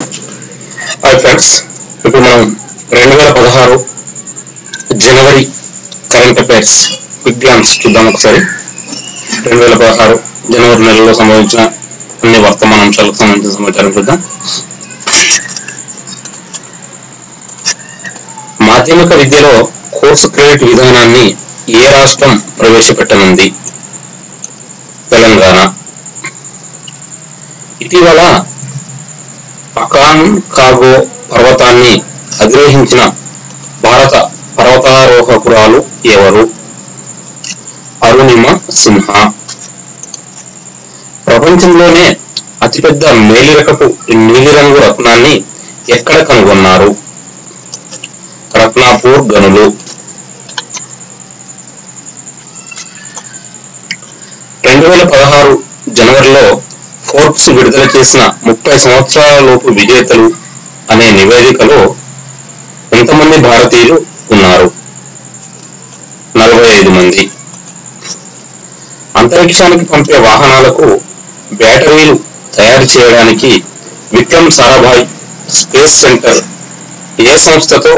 Hi friends, ఇప్పుడు మనం 2016 జనవరి current affairs quick glance చూద్దాం. ఒకసారి 2016 జనవరి నెలలో సంభవించిన అన్ని వర్తమాన అంశాలకు సంబంధించిన సమాచారం చూద్దాం. మాధ్యమిక విద్యలో కోర్సు క్రెడిట్ విధానాన్ని ఏ రాష్ట్రం ప్రవేశపెట్టనుంది? తెలంగాణ. ఇటీవల అకాన్కాగో పర్వతాన్ని అధిరోహించిన భారత పర్వతారోహకురాలు ఎవరు? అరుణిమ సిన్హా. ప్రపంచంలోనే అతిపెద్ద మేలిరకపు నీలిరంగు రత్నాన్ని ఎక్కడ కనుగొన్నారు? రత్నాపూర్ గనులు. 2016 జనవరిలో ఫోర్బ్స్ విడుదల చేసిన 30 సంవత్సరాల లోపు విజేతలు అనే నివేదికలో ఎంతమంది భారతీయులు ఉన్నారు? 45 మంది. అంతరిక్షానికి పంపే వాహనాలకు బ్యాటరీలు తయారు చేయడానికి విక్రమ్ సారాభాయ్ స్పేస్ సెంటర్ ఏ సంస్థతో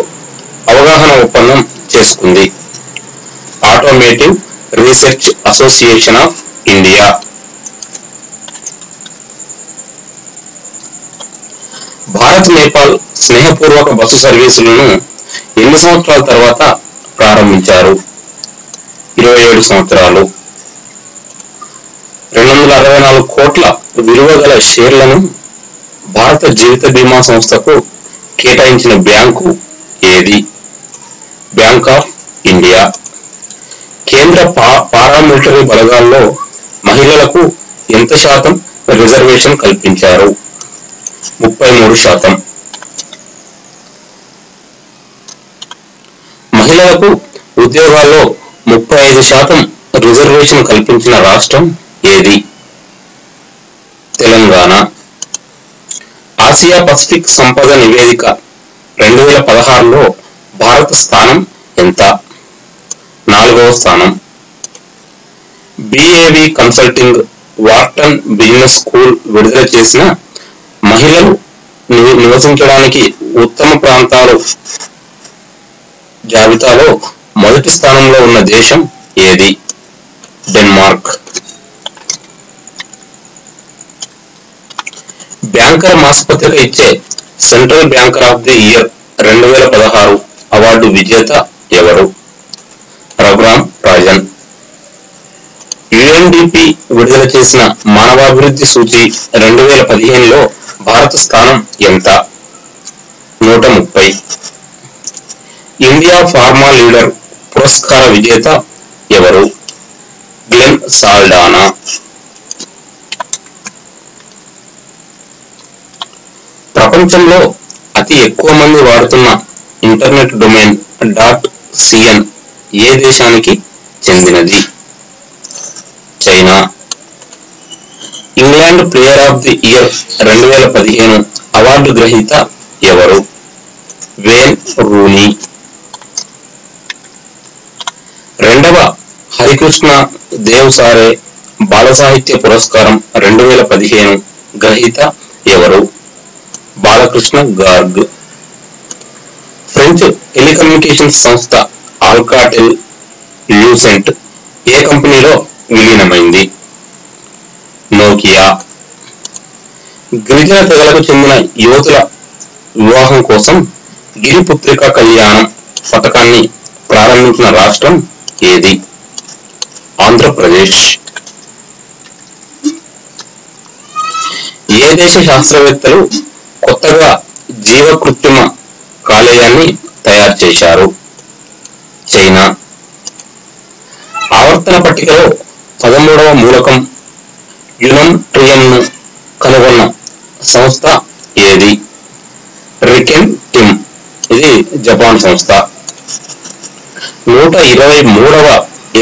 అవగాహన ఒప్పందం చేసుకుంది? Automotive research association of India. Bharat Nepal స్నేహపూర్వక బస్సు సర్వీసులను ఎన్ని సంవత్సరాల తర్వాత ప్రారంభించారు? 27 సంవత్సరాలు. 264 కోట్ల విలువ గల షేర్లను భారత జీవిత బీమా సంస్థకు కేటాయించిన బ్యాంకు ఏది? Bank of India. కేంద్ర పారామిలిటరీ బలగాల్లో మహిళలకు ఎంత శాతం రిజర్వేషన్ కల్పించారు? 33%. మహిళలకు ఉద్యోగాల్లో 35% రిజర్వేషన్ కల్పించిన రాష్ట్రం ఏది? తెలంగాణ. ఆసియా పసిఫిక్ సంపద నివేదిక 2016లో భారత స్థానం ఎంత? 4వ స్థానం. BAV consulting Wharton business school విడుదల చేసిన మహిళలు నివసించడానికి ఉత్తమ ప్రాంతాలు జాబితాలో మొదటి స్థానంలో ఉన్న దేశం ఏది? డెన్మార్క్. బ్యాంకర్ మాసపత్రిక ఇచ్చే central banker of the year 2016 award విజేత ఎవరు? రఘురామ్ రాజన్. యుఎన్డిపి విడుదల చేసిన మానవాభివృద్ధి సూచి 2015లో భారత స్థానం ఎంత? 130. ఇండియా ఫార్మా లీడర్ పురస్కార విజేత ఎవరు? గ్లెన్ సాల్డానా. ప్రపంచంలో అతి ఎక్కువ మంది వాడుతున్న ఇంటర్నెట్ డొమైన్ .cn ఏ దేశానికి చెందినది? China. England player of the year 2015 award గ్రహీత ఎవరు? Wayne Rooney. రెండవ హరికృష్ణ దేవ్ సారే బాల సాహిత్య పురస్కారం 2015 గ్రహీత ఎవరు? బాలకృష్ణ గార్గ్. ఫ్రెంచ్ టెలికమ్యూనికేషన్స్ సంస్థ ఆల్కాటెల్ ల్యూసెంట్ ఏ కంపెనీలో విలీనమైంది? నోకియా. గిరిజన తెగలకు చెందిన యువతుల వివాహం కోసం గిరిపుత్రిక కళ్యాణం పథకాన్ని ప్రారంభించిన రాష్ట్రం ఏది? ఆంధ్రప్రదేశ్. ఏ దేశ శాస్త్రవేత్తలు కొత్తగా జీవకృత్రిమ కాలేయాన్ని తయారు చేశారు? చైనా. ఆవర్తన పట్టికలో 13వ మూలకం యునమ్-ట్రియంను కనుగొన్న సంస్థ ఏది? Riken Tim. ఇది జపాన్ సంస్థ. 123వ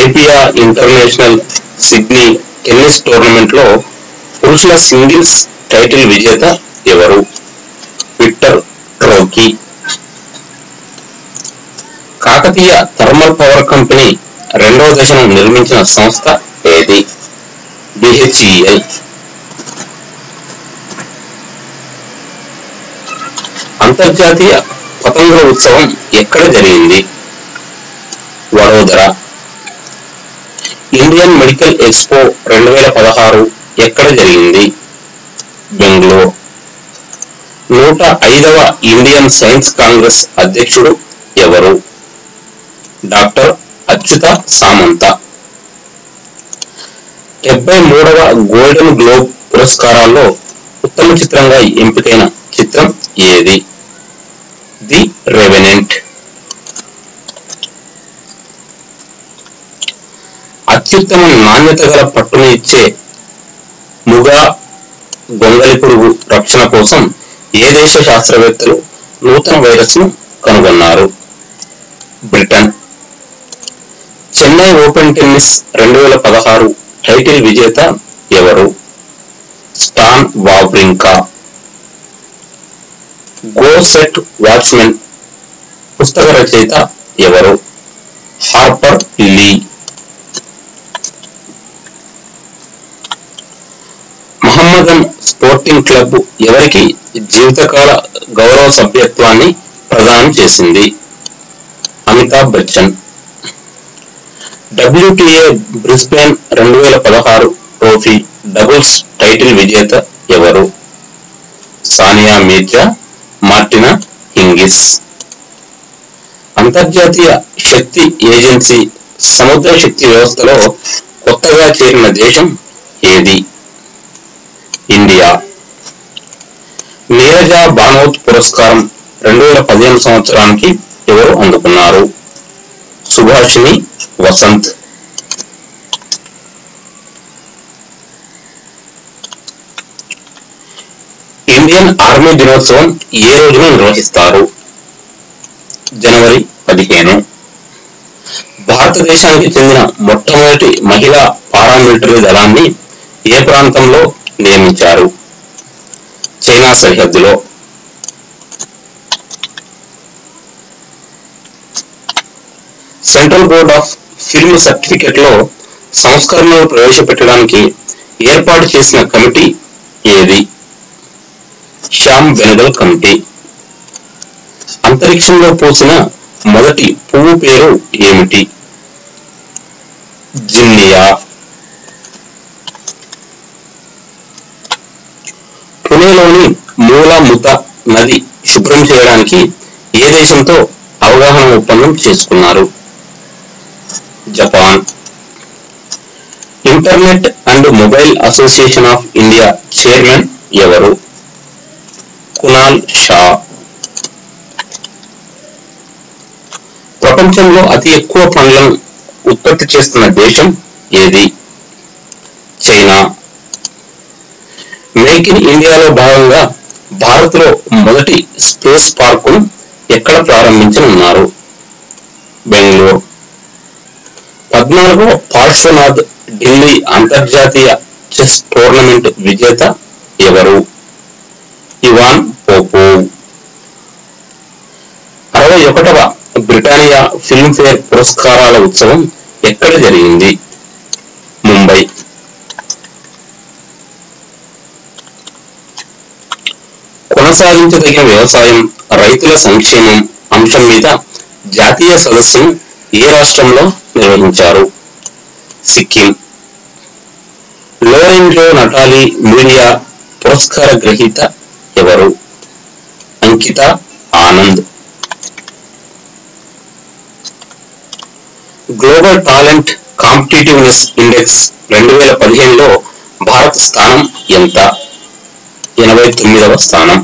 Apia international Sydney tennis tournament లో పురుషుల సింగిల్స్ టైటిల్ విజేత ఎవరు? Victor Troicki. Kakatiya thermal power company 2వ దశను నిర్మించిన సంస్థ ఏది? BHEL. అంతర్జాతీయ పతంగ ఉత్సవం ఎక్కడ జరిగింది? వడోదర. ఇండియన్ మెడికల్ ఎక్స్పో 2016 ఎక్కడ జరిగింది? బెంగళూరు. 105వ ఇండియన్ సైన్స్ కాంగ్రెస్ అధ్యక్షుడు ఎవరు? డాక్టర్ అచ్యుత సామంత. 73వ గోల్డెన్ గ్లోబ్ పురస్కారాల్లో ఉత్తమ చిత్రంగా ఎంపికైన చిత్రం ఏది? The revenant. అత్యుత్తమ నాణ్యత గల పట్టును ఇచ్చే ముగా గొంగలి పురుగు రక్షణ కోసం ఏ దేశ శాస్త్రవేత్తలు నూతన వైరస్ ను కనుగొన్నారు? Britain. Chennai open tennis 2016 title విజేత ఎవరు? Stan Wawrinka. Go Set Watchman పుస్తక రచయిత ఎవరు? Harper Lee. Mohammedan Sporting Club ఎవరికి జీవితకాల గౌరవ సభ్యత్వాన్ని ప్రదానం చేసింది? Amitabh Bachchan. WTA Brisbane 2016 trophy doubles title విజేత ఎవరు? Sania Mirza, Martina Hingis. అంతర్జాతీయ శక్తి ఏజెన్సీ సముద్ర శక్తి వ్యవస్థలో కొత్తగా చేరిన దేశం ఏది? ఇండియా. నీరజా బానోత్ పురస్కారం 2015 సంవత్సరానికి ఎవరు అందుకున్నారు? సుభాషిణి వసంత్. ఇండియన్ ఆర్మీ దినోత్సవం ఏ రోజున నిర్వహిస్తారు? జనవరి 15. భారతదేశానికి చెందిన మొట్టమొదటి మహిళా పారామిలిటరీ దళాన్ని ఏ ప్రాంతంలో నియమించారు? చైనా సరిహద్దులో. Central board of film certificate లో సంస్కరణలు ప్రవేశపెట్టడానికి ఏర్పాటు చేసిన కమిటీ ఏది? శ్యామ్ బెనగల్ కమిటీ. అంతరిక్షంలో పోసిన మొదటి పువ్వు పేరు ఏమిటి? జిన్నియా. పుణేలోని మూలాముత నది శుభ్రం చేయడానికి ఏ దేశంతో అవగాహన ఒప్పందం చేసుకున్నారు? Japan. Internet and mobile association of India chairman ఎవరు? కునాల్ షా. ప్రపంచంలో అతి ఎక్కువ పండ్లను ఉత్పత్తి చేస్తున్న దేశం ఏది? చైనా. మేక్ ఇన్ ఇండియాలో భాగంగా భారత్ లో మొదటి స్పేస్ పార్కును ఎక్కడ ప్రారంభించనున్నారు? బెంగళూరు. 14వ పార్శ్వనాథ్ ఢిల్లీ అంతర్జాతీయ చెస్ టోర్నమెంట్ విజేత ఎవరు? Ivan Popov. 61వ బ్రిటానియా ఫిల్మ్ఫేర్ పురస్కారాల ఉత్సవం ఎక్కడ జరిగింది? ముంబై. కొనసాగించదగిన వ్యవసాయం, రైతుల సంక్షేమం అంశం మీద జాతీయ సదస్సును ఏ రాష్ట్రంలో నిర్వహించారు? సిక్కిం. లోరెంజో నటాలి మీడియా పురస్కార గ్రహీత ఎవరు? Ankita Anand. Global talent competitiveness index 2015లో భారత్ స్థానం ఎంత? 89వ స్థానం.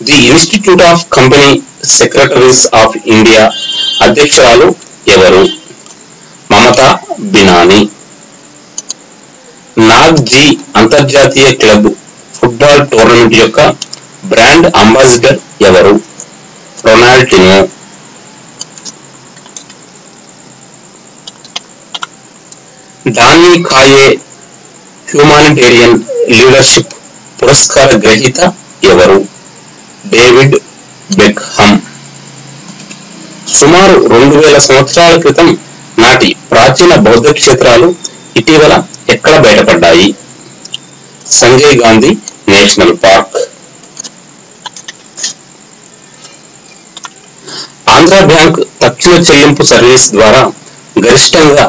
The institute of company secretaries of India అధ్యక్షురాలు ఎవరు? మమతా బినాని. నాగ్ జీ అంతర్జాతీయ క్లబ్ ఫుట్బాల్ టోర్నమెంట్ యొక్క బ్రాండ్ అంబాసిడర్ ఎవరు? Ronaldinho. Danny Kaye humanitarian leadership పురస్కార గ్రహీత ఎవరు? David Beckham. సుమారు 2000 సంవత్సరాల క్రితం నాటి ప్రాచీన బౌద్ధ క్షేత్రాలు ఇటీవల ఎక్కడ బయటపడ్డాయి? Sanjay Gandhi national park. Indira bank తక్షణ చెల్లింపు సర్వీస్ ద్వారా గరిష్టంగా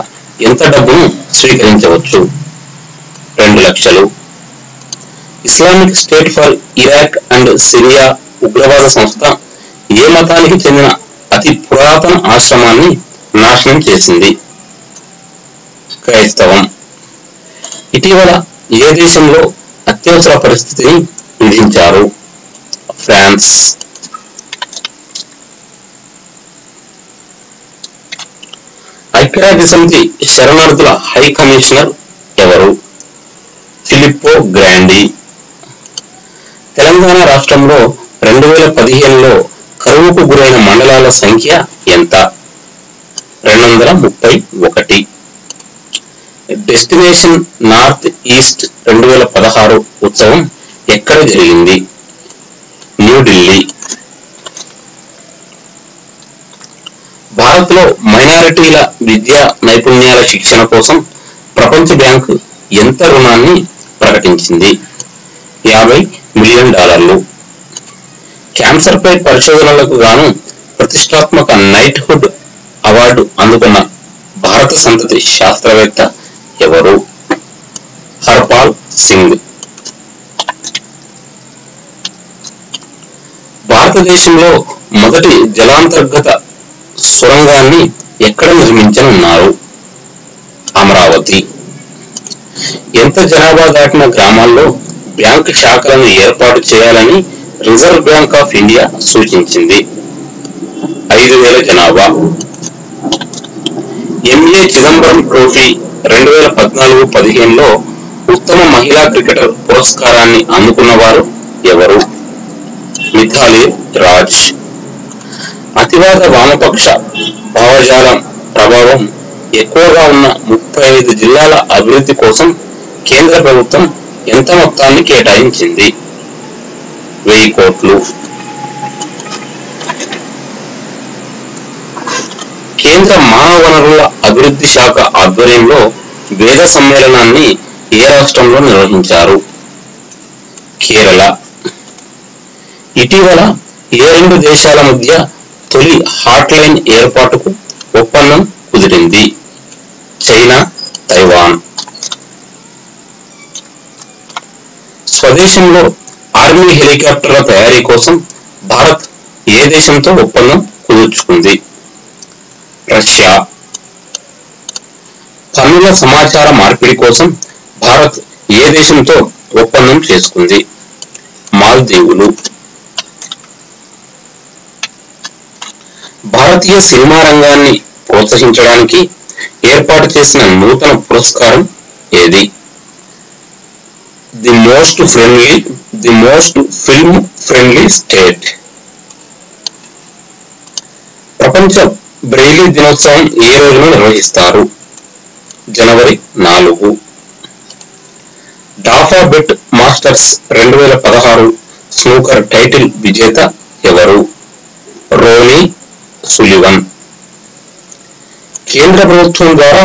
ఎంత డబ్బును స్వీకరించవచ్చు? 2 లక్షలు. Islamic state for Iraq and Syria ఉగ్రవాద సంస్థ ఏ మతానికి చెందిన అతి పురాతన ఆశ్రమాన్ని నాశనం చేసింది? క్రైస్తవం. ఇటీవల ఏ దేశంలో అత్యవసర పరిస్థితిని విధించారు? ఫ్రాన్స్. ఐక్యరాజ్య సమితి శరణార్థుల హై కమిషనర్ ఎవరు? ఫిలిప్పో గ్రాండి. తెలంగాణ రాష్ట్రంలో 2015లో కరువుకు గురైన మండలాల సంఖ్య ఎంత? 231. డెస్టినేషన్ నార్త్ ఈస్ట్ 2016 ఉత్సవం ఎక్కడ జరిగింది? న్యూఢిల్లీ. భారత్ లో మైనారిటీల విద్యా నైపుణ్యాల శిక్షణ కోసం ప్రపంచ బ్యాంకు ఎంత రుణాన్ని ప్రకటించింది? $50 మిలియన్. క్యాన్సర్ పై పరిశోధనలకు గాను ప్రతిష్టాత్మక నైట్హుడ్ అవార్డు అందుకున్న భారత సంతతి శాస్త్రవేత్త ఎవరు? హర్పాల్ సింగ్. భారతదేశంలో మొదటి జలాంతర్గత సొరంగాన్ని ఎక్కడ నిర్మించనున్నారు? అమరావతి. ఎంత జనాభా దాటిన గ్రామాల్లో బ్యాంకు శాఖలను ఏర్పాటు చేయాలని రిజర్వ్ బ్యాంక్ ఆఫ్ ఇండియా సూచించింది? 5,000 జనాభా. ఎంఏ చిదంబరం ట్రోఫీ 2014-15లో ఉత్తమ మహిళా క్రికెటర్ పురస్కారాన్ని అందుకున్నవారు ఎవరు? మిథాలీ రాజ్. అతివాద వామపక్ష భావజాలం ప్రభావం ఎక్కువగా ఉన్న 35 జిల్లాల అభివృద్ధి కోసం కేంద్ర ప్రభుత్వం ఎంత మొత్తాన్ని కేటాయించింది? 1000 కోట్లు. కేంద్ర మానవ వనరుల అభివృద్ధి శాఖ ఆధ్వర్యంలో వేద సమ్మేళనాన్ని ఏ రాష్ట్రంలో నిర్వహించారు? కేరళ. ఇటీవల ఏ 2 దేశాల మధ్య తొలి హాట్లైన్ ఏర్పాటుకు ఒప్పందం కుదిరింది? China, Taiwan. స్వదేశంలో ఆర్మీ హెలికాప్టర్ల తయారీ కోసం భారత్ ఏ దేశంతో ఒప్పందం కుదుర్చుకుంది? రష్యా. పన్నుల సమాచార మార్పిడి కోసం భారత్ ఏ దేశంతో ఒప్పందం చేసుకుంది? మాల్దీవులు. భారతీయ సినిమా రంగాన్ని ప్రోత్సహించడానికి ఏర్పాటు చేసిన నూతన పురస్కారం ఏది? The most film friendly state. ప్రపంచ బ్రెయిలీ దినోత్సవం ఏ రోజున నిర్వహిస్తారు? జనవరి 4. డాఫా బెట్ మాస్టర్స్ 2016 స్నూకర్ టైటిల్ విజేత ఎవరు? Ronnie Sullivan. కేంద్ర ప్రభుత్వం ద్వారా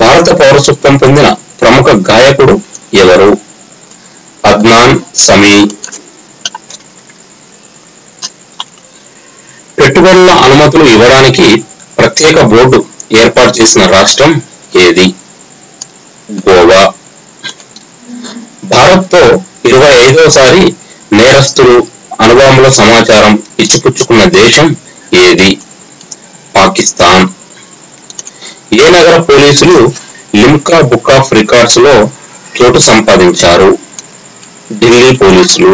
భారత పౌరసత్వం పొందిన ప్రముఖ గాయకుడు ఎవరు? అద్నాన్ సమీ. పెట్టుబడుల అనుమతులు ఇవ్వడానికి ప్రత్యేక బోర్డు ఏర్పాటు చేసిన రాష్ట్రం ఏది? గోవా. భారత్తో 25వసారి నేరస్తులు అణుబాంబుల సమాచారం ఇచ్చిపుచ్చుకున్న దేశం ఏది? పాకిస్తాన్. ఏ నగర పోలీసులు లిమ్కా బుక్ ఆఫ్ రికార్డ్స్ లో చోటు సంపాదించారు? ఢిల్లీ పోలీసులు.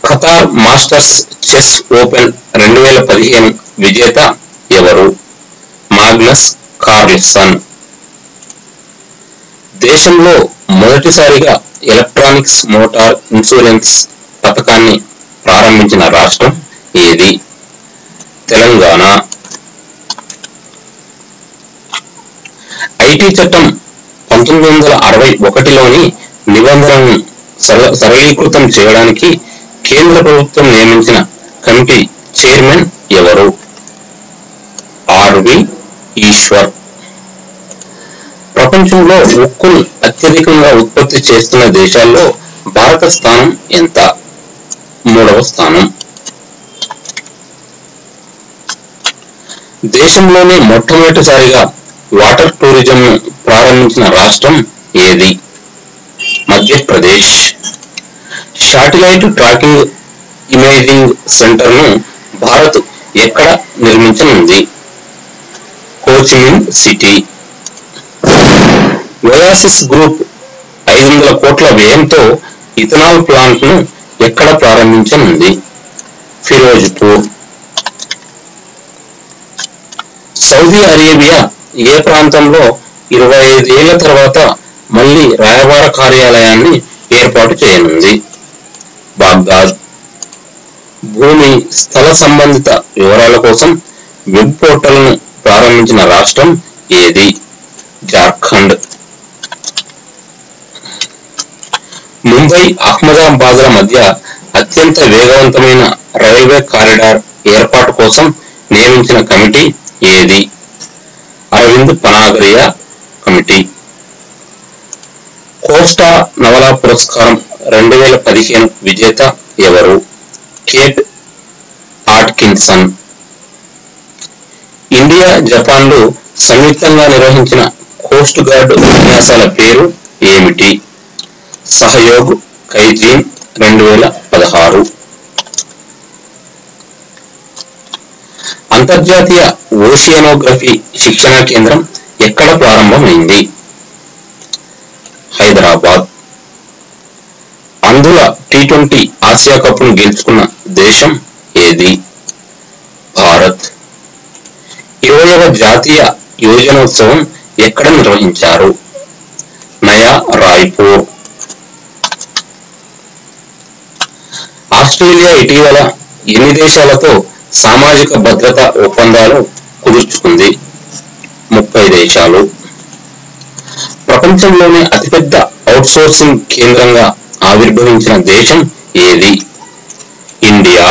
ఖతార్ మాస్టర్స్ చెస్ ఓపెన్ 2015 విజేత ఎవరు? Magnus Carlsen. దేశంలో మొదటిసారిగా ఎలక్ట్రానిక్స్ మోటార్ ఇన్సూరెన్స్ పథకాన్ని ప్రారంభించిన రాష్ట్రం ఏది? తెలంగాణ. ఐటీ చట్టం 1961లోని నిబంధనలను సరళీకృతం చేయడానికి కేంద్ర ప్రభుత్వం నియమించిన కమిటీ చైర్మన్ ఎవరు? ఆర్వి ఈశ్వర్. ప్రపంచంలో ఉక్కును అత్యధికంగా ఉత్పత్తి చేస్తున్న దేశాల్లో భారత స్థానం ఎంత? 3వ స్థానం. దేశంలోనే మొట్టమొదటిసారిగా వాటర్ టూరిజం ప్రారంభించిన రాష్ట్రం ఏది? Madhya Pradesh. Satellite tracking imaging centre ను భారత్ ఎక్కడ నిర్మించనుంది? కోచిమిన్ సిటీ. ఒయాసిస్ గ్రూప్ 500 కోట్ల వ్యయంతో ఇథనాల్ ప్లాంట్ ను ఎక్కడ ప్రారంభించనుంది? ఫిరోజ్పూర్. సౌదీ అరేబియా ఏ ప్రాంతంలో 25 ఏళ్ల తర్వాత మళ్లీ రాయబార కార్యాలయాన్ని ఏర్పాటు చేయనుంది? బాగ్దాద్. భూమి స్థల సంబంధిత వివరాల కోసం వెబ్ పోర్టల్ను ప్రారంభించిన రాష్ట్రం ఏది? జార్ఖండ్. ముంబై అహ్మదాబాద్ల మధ్య అత్యంత వేగవంతమైన రైల్వే కారిడార్ ఏర్పాటు కోసం నియమించిన కమిటీ ఏది? అరవింద్ పనాగరియా కమిటీ. కోస్టా నవలా పురస్కారం 2015 విజేత ఎవరు? కేట్ ఆట్కిన్సన్. ఇండియా జపాన్లు సంయుక్తంగా నిర్వహించిన కోస్ట్ గార్డ్ విన్యాసాల పేరు ఏమిటి? సహయోగ్ కైజీన్ 2016. అంతర్జాతీయ ఓషియానోగ్రఫీ శిక్షణా కేంద్రం ఎక్కడ ప్రారంభమైంది? హైదరాబాద్. అంధుల T20 ఆసియా కప్ను గెలుచుకున్న దేశం ఏది? భారత్. 20వ జాతీయ యువజనోత్సవం ఎక్కడ నిర్వహించారు? నయా రాయ్పూర్. ఆస్ట్రేలియా ఇటీవల ఎన్ని దేశాలతో సామాజిక భద్రతా ఒప్పందాలు కుదుర్చుకుంది? 30 దేశాలు. ప్రపంచంలోనే అతిపెద్ద అవుట్సోర్సింగ్ కేంద్రంగా ఆవిర్భవించిన దేశం ఏది? ఇండియా.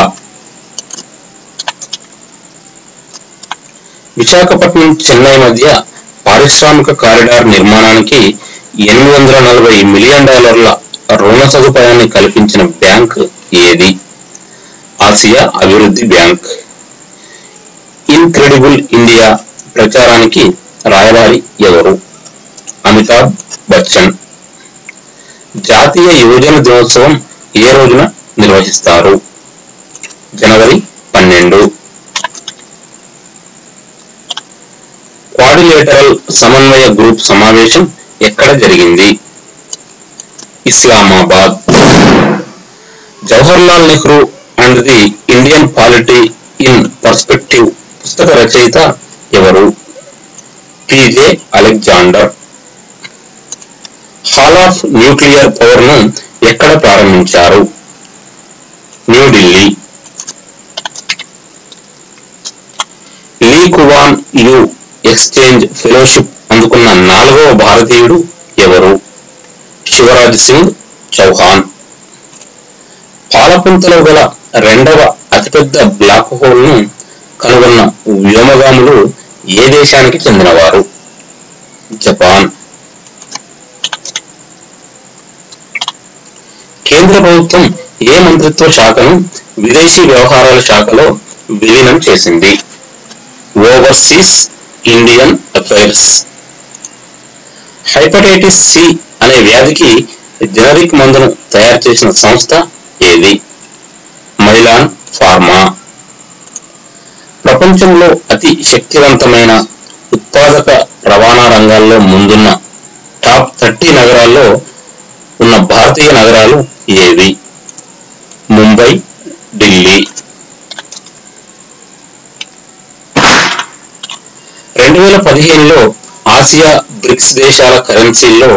విశాఖపట్నం చెన్నై మధ్య పారిశ్రామిక కారిడార్ నిర్మాణానికి $840 మిలియన్ రుణ సదుపాయాన్ని కల్పించిన బ్యాంక్ ఏది? ఆసియా అభివృద్ధి బ్యాంక్. ఇన్క్రెడిబుల్ ఇండియా ప్రచారానికి రాయబారి ఎవరు? అమితాబ్ బచ్చన్. జాతీయ యువజన దినోత్సవం ఏ రోజున నిర్వహిస్తారు? జనవరి 12. క్వాడ్రిలేటరల్ సమన్వయ గ్రూప్ సమావేశం ఎక్కడ జరిగింది? Islamabad. Jawaharlal Nehru and the Indian polity in perspective పుస్తక రచయిత ఎవరు? PJ Alexander. Hall of nuclear power ను ఎక్కడ ప్రారంభించారు? న్యూఢిల్లీ. లీ కువాన్ యు ఎక్స్చేంజ్ ఫెలోషిప్ అందుకున్న 4వ భారతీయుడు ఎవరు? శివరాజ్ సింగ్ చౌహాన్. పాలపుంతలో గల 2వ అతిపెద్ద బ్లాక్ హోల్ ను కనుగొన్న వ్యోమగాములు ఏ దేశానికి చెందినవారు? జపాన్. కేంద్ర ప్రభుత్వం ఏ మంత్రిత్వ శాఖను విదేశీ వ్యవహారాల శాఖలో విలీనం చేసింది? Overseas Indian affairs. Hepatitis C అనే వ్యాధికి జనరిక్ మందును తయారు చేసిన సంస్థ ఏది? Mylan pharma. ప్రపంచంలో అతి శక్తివంతమైన ఉత్పాదక రవాణా రంగాల్లో ముందున్న టాప్ 30 నగరాల్లో ఉన్న భారతీయ నగరాలు ఏవి? ముంబై, ఢిల్లీ. 2015లో ఆసియా బ్రిక్స్ దేశాల కరెన్సీల్లో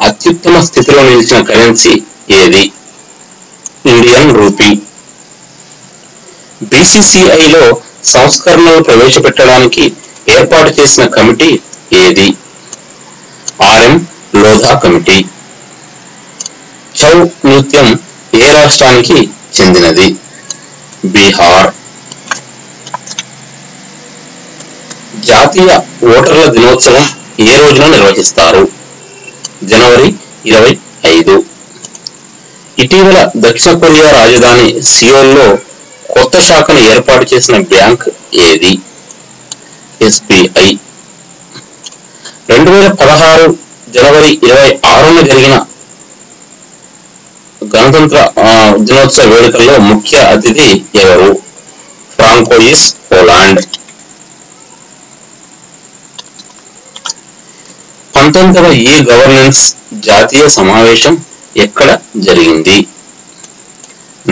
అత్యుత్తమ స్థితిలో నిలిచిన కరెన్సీ ఏది? Indian rupee. BCCIలో సంస్కరణలు ప్రవేశపెట్టడానికి ఏర్పాటు చేసిన కమిటీ ఏది? RM Lodha committee. ఛౌ నృత్యం ఏ రాష్ట్రానికి చెందినది? బీహార్. జాతీయ ఓటర్ల దినోత్సవం ఏ రోజున నిర్వహిస్తారు? జనవరి 25. ఇటీవల దక్షిణ కొరియా రాజధాని సియోల్లో కొత్త శాఖను ఏర్పాటు చేసిన బ్యాంక్ ఏది? ఎస్బిఐ. 2016 జనవరి 26న జరిగిన గణతంత్ర దినోత్సవ వేడుకల్లో ముఖ్య అతిథి ఎవరు? François Holland. 19వ ఈ గవర్నెన్స్ జాతీయ సమావేశం ఎక్కడ జరిగింది?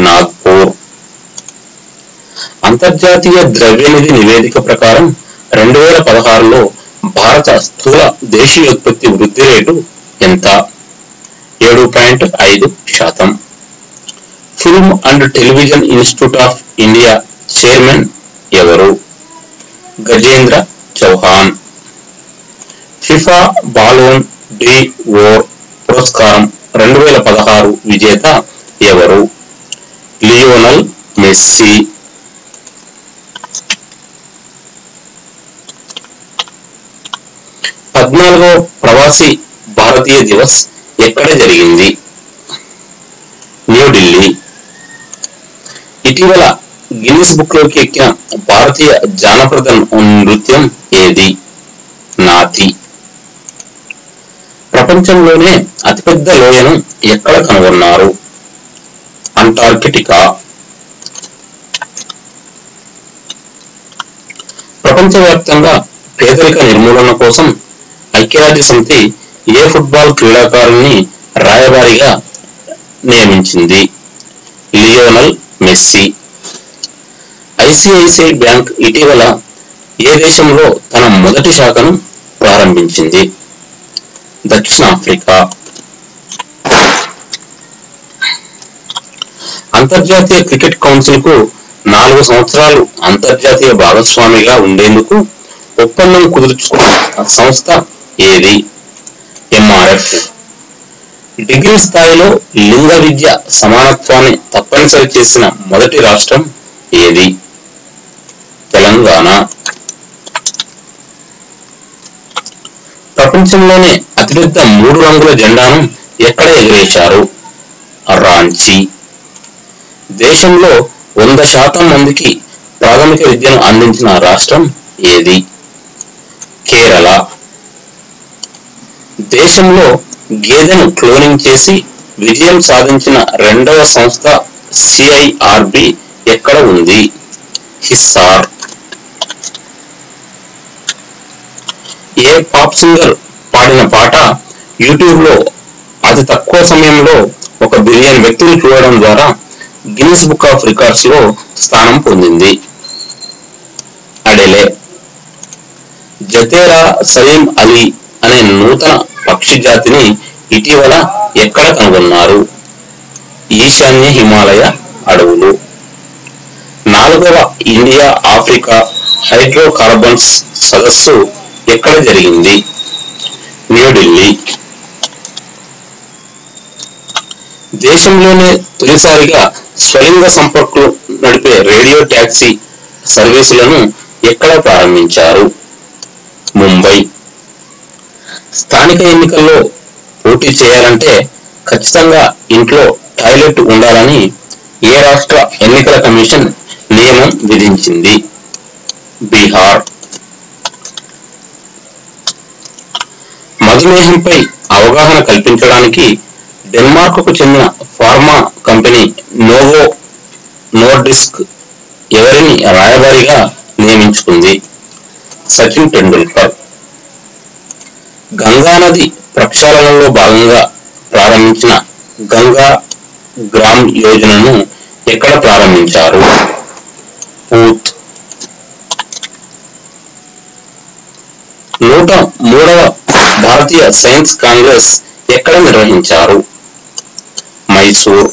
నాగ్పూర్. అంతర్జాతీయ ద్రవ్యనిధి నివేదిక ప్రకారం 2016లో భారత స్థూల దేశీయోత్పత్తి వృద్ధి రేటు ఎంత? 7.5%. Film and television institute of India chairman ఎవరు? Gajendra Chauhan. FIFA Ballon d'Or పురస్కారం 2016 విజేత ఎవరు? Lionel Messi. 14వ ప్రవాసీ భారతీయ దివస్ ఎక్కడ జరిగింది? న్యూఢిల్లీ. ఇటీవల గిన్నిస్ బుక్ లోకి ఎక్కిన భారతీయ జానపద నృత్యం ఏది? నాతి. ప్రపంచంలోనే అతిపెద్ద లోయను ఎక్కడ కనుగొన్నారు? అంటార్కిటికా. ప్రపంచవ్యాప్తంగా పేదరిక నిర్మూలన కోసం ఐక్యరాజ్య సమితి ఏ ఫుట్బాల్ క్రీడాకారుని రాయబారిగా నియమించింది? Lionel Messi. ఐసిఐసిఐ బ్యాంక్ ఇటీవల ఏ దేశంలో తన మొదటి శాఖను ప్రారంభించింది? దక్షిణాఫ్రికా. అంతర్జాతీయ క్రికెట్ కౌన్సిల్ కు 4 సంవత్సరాలు అంతర్జాతీయ భాగస్వామిగా ఉండేందుకు ఒప్పందం కుదుర్చుకున్న సంస్థ ఏది? ఎంఆర్ఎఫ్. డిగ్రీ స్థాయిలో లింగ విద్య సమానత్వాన్ని తప్పనిసరి చేసిన మొదటి రాష్ట్రం ఏది? తెలంగాణ. ప్రపంచంలోనే అతిపెద్ద 3 రంగుల జెండాను ఎక్కడ ఎగరేశారు? రాంచీ. దేశంలో 100% మందికి ప్రాథమిక విద్యను అందించిన రాష్ట్రం ఏది? కేరళ. దేశంలో గేదెను క్లోనింగ్ చేసి విజయం సాధించిన 2వ సంస్థ సిఐఆర్బి ఎక్కడ ఉంది? హిస్సార్. ఏ పాప్ సింగర్ పాడిన పాట యూట్యూబ్ లో అతి తక్కువ సమయంలో 1 బిలియన్ వ్యక్తులు చూడడం ద్వారా గిన్నిస్ బుక్ ఆఫ్ రికార్డ్స్ లో స్థానం పొందింది? అడెలే. జతేరా సలీం అలీ అనే నూతన పక్షి జాతిని ఇటీవల ఎక్కడ కనుగొన్నారు? ఈశాన్య హిమాలయ అడవులు. 4వ ఇండియా ఆఫ్రికా హైడ్రోకార్బన్స్ సదస్సు ఎక్కడ జరిగింది? న్యూఢిల్లీ. దేశంలోనే తొలిసారిగా స్వలింగ సంపర్కులు నడిపే రేడియో టాక్సీ సర్వీసులను ఎక్కడ ప్రారంభించారు? ముంబై. స్థానిక ఎన్నికల్లో పోటీ చేయాలంటే ఖచ్చితంగా ఇంట్లో టాయిలెట్ ఉండాలని ఏ రాష్ట్ర ఎన్నికల కమిషన్ నియమం విధించింది? బీహార్. మధుమేహంపై అవగాహన కల్పించడానికి డెన్మార్క్ కు చెందిన ఫార్మా కంపెనీ నోవో నోర్డిస్క్ ఎవరిని రాయబారిగా నియమించుకుంది? సచిన్ టెండూల్కర్. గంగానది ప్రక్షాళనలో భాగంగా ప్రారంభించిన గంగా గ్రామ్ యోజనను ఎక్కడ ప్రారంభించారు? పూత్. 103వ భారతీయ సైన్స్ కాంగ్రెస్ ఎక్కడ నిర్వహించారు? మైసూర్.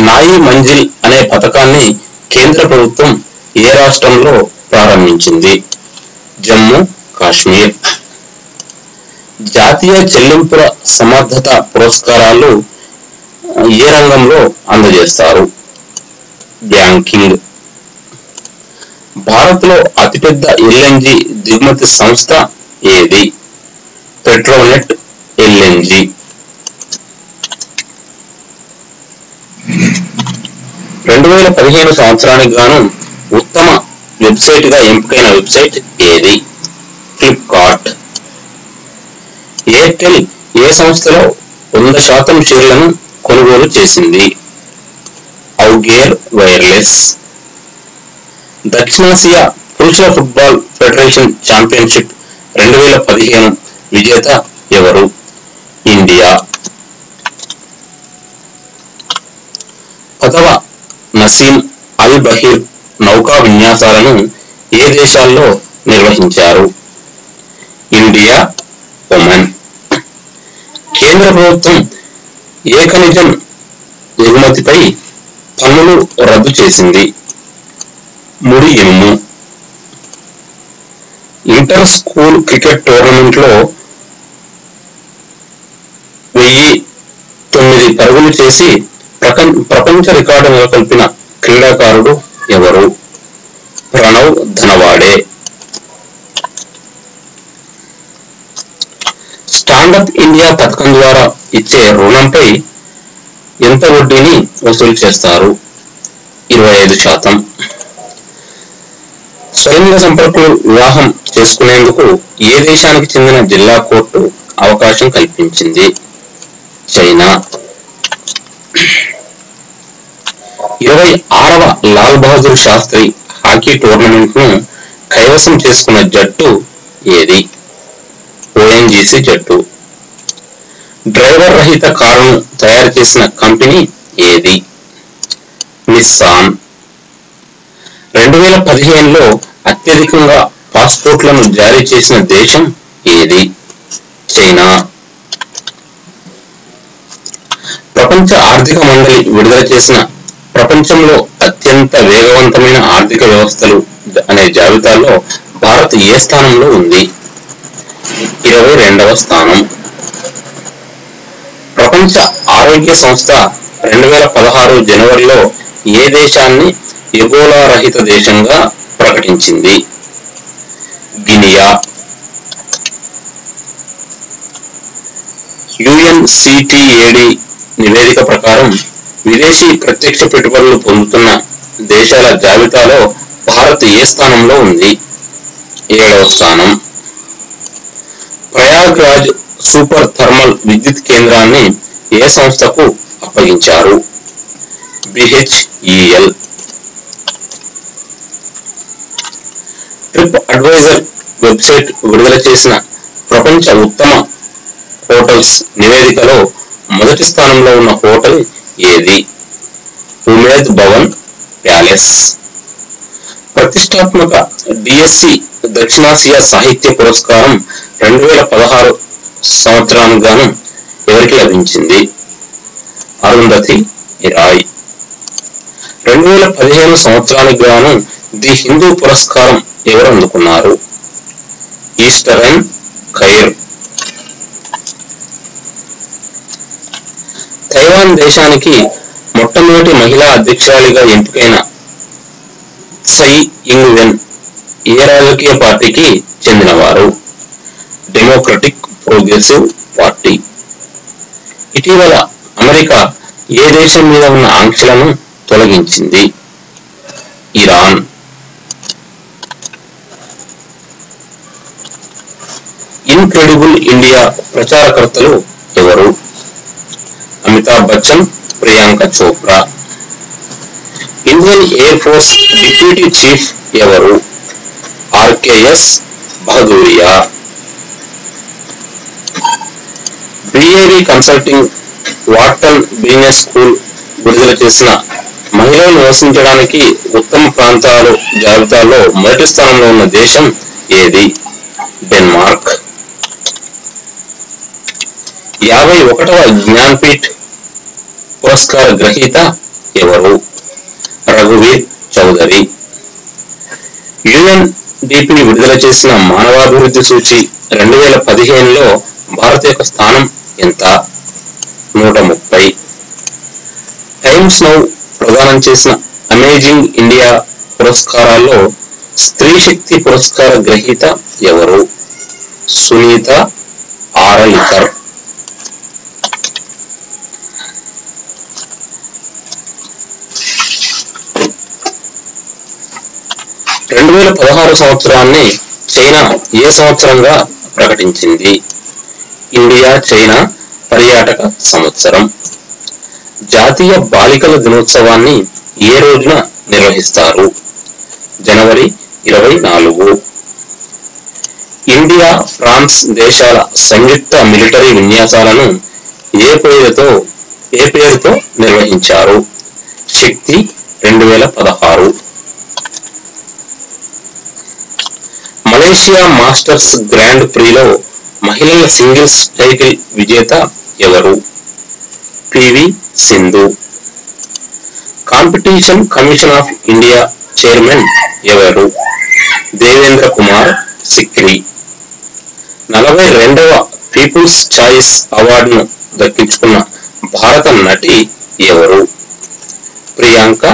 నాయి మంజిల్ అనే పథకాన్ని కేంద్ర ప్రభుత్వం ఏ రాష్ట్రంలో ప్రారంభించింది? జమ్మూ కాశ్మీర్. జాతీయ చెల్లింపుల సమర్థత పురస్కారాలు ఏ రంగంలో అందజేస్తారు? బ్యాంకింగ్. భారత్ లో అతిపెద్ద ఎల్ఎన్జి దిగుమతి సంస్థ ఏది? పెట్రోనెట్ ఎల్ఎన్జి. 2015 సంవత్సరానికి గాను ఉత్తమ వెబ్సైట్ గా ఎంపికైన వెబ్సైట్ ఏది? ఫ్లిప్కార్ట్. ఎయిర్టెల్ ఏ సంస్థలో 100% షేర్లను కొనుగోలు చేసింది? ఔగేర్ వైర్లెస్. దక్షిణాసియా పురుషుల ఫుట్బాల్ ఫెడరేషన్ ఛాంపియన్షిప్ 2015 విజేత ఎవరు? ఇండియా. 10వ నసీం అల్ బహీర్ నౌకా విన్యాసాలను ఏ దేశాల్లో నిర్వహించారు? India, Oman. కేంద్ర ప్రభుత్వం ఏ ఖనిజం ఎగుమతిపై పన్నులు రద్దు చేసింది? ముడి ఇనుము. ఇంటర్ స్కూల్ క్రికెట్ టోర్నమెంట్ లో 1009 పరుగులు చేసి ప్రపంచ రికార్డు నెలకొల్పిన క్రీడాకారుడు ఎవరు? ప్రణవ్ ధనవాడే. స్టాండప్ ఇండియా పథకం ద్వారా ఇచ్చే రుణంపై ఎంత వడ్డీని వసూలు చేస్తారు? 25%. స్వలింగ సంపర్కులు వివాహం చేసుకునేందుకు ఏ దేశానికి చెందిన జిల్లా కోర్టు అవకాశం కల్పించింది? చైనా. 26వ లాల్ బహదూర్ శాస్త్రి హాకీ టోర్నమెంట్ ను కైవసం చేసుకున్న జట్టు ఏది? ఓఎన్జీసీ జట్టు. డ్రైవర్ రహిత కారును తయారు చేసిన కంపెనీ ఏది? నిస్సాన్. 2015లో అత్యధికంగా పాస్పోర్ట్లను జారీ చేసిన దేశం ఏది? చైనా. ప్రపంచ ఆర్థిక మండలి విడుదల చేసిన ప్రపంచంలో అత్యంత వేగవంతమైన ఆర్థిక వ్యవస్థలు అనే జాబితాలో భారత్ ఏ స్థానంలో ఉంది? 22వ స్థానం. ప్రపంచ ఆరోగ్య సంస్థ 2016 జనవరిలో ఏ దేశాన్ని ఎబోలా రహిత దేశంగా ప్రకటించింది? గినియా. యుఎన్సిటిఏడి నివేదిక ప్రకారం విదేశీ ప్రత్యక్ష పెట్టుబడులు పొందుతున్న దేశాల జాబితాలో భారత్ ఏ స్థానంలో ఉంది? 7వ స్థానం. ప్రయాగ్రాజ్ సూపర్ థర్మల్ విద్యుత్ కేంద్రాన్ని ఏ సంస్థకు అప్పగించారు? బిహెచ్ఈఎల్. ట్రిప్ అడ్వైజర్ వెబ్సైట్ విడుదల చేసిన ప్రపంచ ఉత్తమ హోటల్స్ నివేదికలో మొదటి స్థానంలో ఉన్న హోటల్ ఏది? ఉమేద్ భవన్ ప్యాలెస్. ప్రతిష్టాత్మక డిఎస్సి దక్షిణాసియా సాహిత్య పురస్కారం 2016 సంవత్సరానికి గాను ఎవరికి లభించింది? అరుంధతి రాయ్. 2015 సంవత్సరానికి గాను ది హిందూ పురస్కారం ఎవరు అందుకున్నారు? ఈస్టర్న్ ఖైర్. తైవాన్ దేశానికి మొట్టమొదటి మహిళా అధ్యక్షురాలిగా ఎంపికైన సై ఇంగ్ వెన్ ఏ రాజకీయ పార్టీకి చెందినవారు? Democratic progressive party. ఇటీవల అమెరికా ఏ దేశం మీద ఉన్న ఆంక్షలను తొలగించింది? ఇరాన్. ఇన్క్రెడిబుల్ ఇండియా ప్రచారకర్తలు ఎవరు? Amitabh Bachchan, Priyanka Chopra. Indian air force deputy chief ఎవరు? RKS Bhadauria. BAV consulting Wharton business school విడుదల చేసిన మహిళలు నివసించడానికి ఉత్తమ ప్రాంతాలు జాబితాలో మొదటి స్థానంలో ఉన్న దేశం ఏది? డెన్మార్క్. 51వ జ్ఞాన్పీఠ్ పురస్కార గ్రహీత ఎవరు? రఘువీర్ చౌదరి. యుఎన్డిపి విడుదల చేసిన మానవాభివృద్ధి సూచి 2015లో భారత్ యొక్క స్థానం ఎంత? 130. టైమ్స్ నౌ ప్రదానం చేసిన అమేజింగ్ ఇండియా పురస్కారాల్లో స్త్రీ శక్తి పురస్కార గ్రహీత ఎవరు? సునీత ఆరలికర్. 2016 సంవత్సరాన్ని చైనా ఏ సంవత్సరంగా ప్రకటించింది? ఇండియా చైనా పర్యాటక సంవత్సరం. జాతీయ బాలికల దినోత్సవాన్ని ఏ రోజున నిర్వహిస్తారు? జనవరి 24. ఇండియా ఫ్రాన్స్ దేశాల సంయుక్త మిలిటరీ విన్యాసాలను ఏ పేరుతో నిర్వహించారు? శక్తి 2016. మలేషియా మాస్టర్స్ గ్రాండ్ ప్రీలో మహిళల సింగిల్స్ టైటిల్ విజేత ఎవరు? PV Sindhu. Competition commission of India chairman ఎవరు? దేవేంద్ర కుమార్ సిక్రి. 42వ పీపుల్స్ చాయిస్ అవార్డును దక్కించుకున్న భారత నటి ఎవరు? Priyanka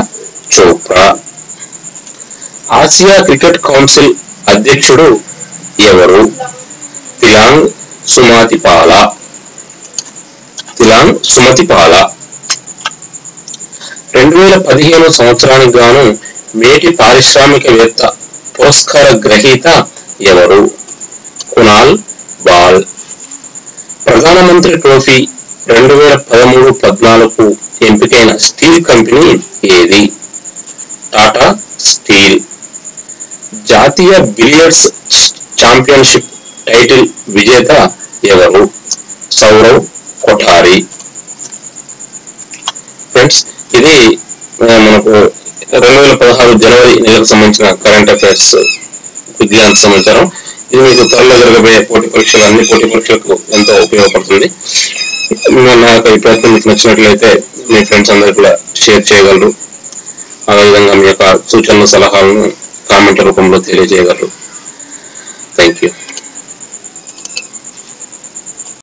Chopra. Asia cricket council అధ్యక్షుడు ఎవరు? తిలాంగ్ సుమతిపాల. 2015 సంవత్సరానికి గాను మేటి పారిశ్రామికవేత్త పురస్కార గ్రహీత ఎవరు? కునాల్ బాల్. ప్రధానమంత్రి ట్రోఫీ 2013-14 ఎంపికైన స్టీల్ కంపెనీ ఏది? టాటా స్టీల్. జాతీయ బిలియర్డ్స్ ఛాంపియన్షిప్ టైటిల్ విజేత ఎవరు? సౌరవ్ కొఠారి. ఫ్రెండ్స్, ఇది మనకు 2016 జనవరి నెలకు సంబంధించిన కరెంట్ అఫైర్స్ విజ్ఞాన సమాచారం. ఇది మీకు త్వరలో జరగబోయే పోటీ పరీక్షలకు ఎంతో ఉపయోగపడుతుంది. నాకు ఈ ప్రయత్నం మీకు నచ్చినట్లయితే మీ ఫ్రెండ్స్ అందరూ కూడా షేర్ చేయగలరు. అదేవిధంగా మీ యొక్క సూచనలు సలహాలను కామెంట్ రూపంలో తెలియజేయగలరు. Thank you.